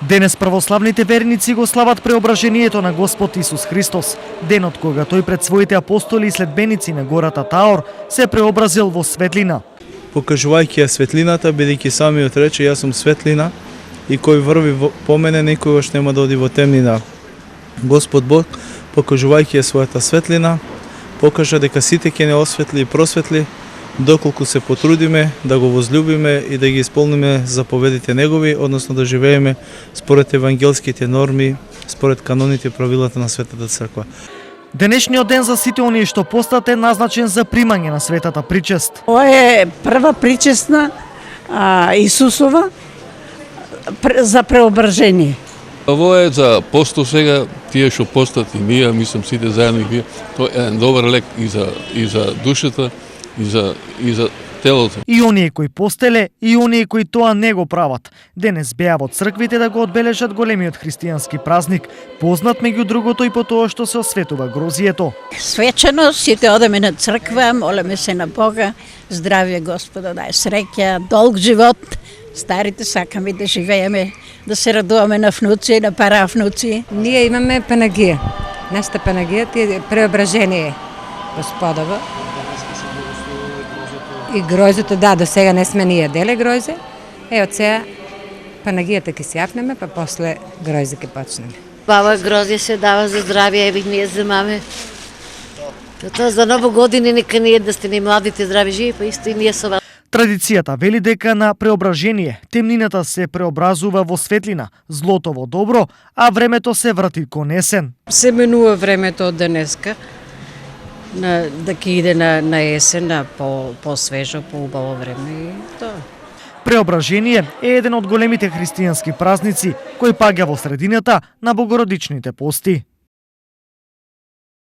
Денес православните верници го слават преображението на Господ Исус Христос, денот кога тој пред своите апостоли и следбеници на гората Таор се преобразил во светлина. Покажувајќи ја светлината, бидејќи самиот рече јас сум светлина и кој врви по мене никогаш нема да оди во темнина. Господ Бог, покажувајќи ја својата светлина, покажа дека сите ќе не осветли и просветли, доколку се потрудиме да го возлюбиме и да ги исполниме заповедите негови, односно да живееме според евангелските норми, според каноните и правилата на Светата Црква. Денешниот ден за сите оние што постат е назначен за примање на светата причест. Ова е прва причестна Исусова за преображение. Ово е за посто сега, тие што постат и ние, мислам сите заедно и вие, тоа е еден добар лек и за душата, и за телото. И оние кои постеле, и оние кои тоа не го прават. Денес беа во црквите да го одбележат големиот христијански празник, познат меѓу другото и по тоа што се осветува грозието. Свечено, сите одеме на црква, молеме се на Бога, здравје Господа, дај среќа, долг живот. Старите сакаме да живееме, да се радуваме на внуци, на паравнуци. Ние имаме Панагија. Нашата Панагија е преображение Господово. И гројзето, да, до сега не сме ни јаделе гројзе. Од сега Панагијата ќе си јапнеме, па после гројзе ќе почнеме. Баба грозе се дава за здравје, еви ние земаме. Тоа за ново години нека ние да сте ни младите здрави живи, па исто и ние со вас. Традицијата вели дека на преображение темнината се преобразува во светлина, злото во добро, а времето се врати кон есен. Се менува времето од денеска, да ќе иде на есен, на по-свежо, по-убаво време и тоа. Преображение е еден од големите христијански празници кој паѓа во средината на богородичните пости.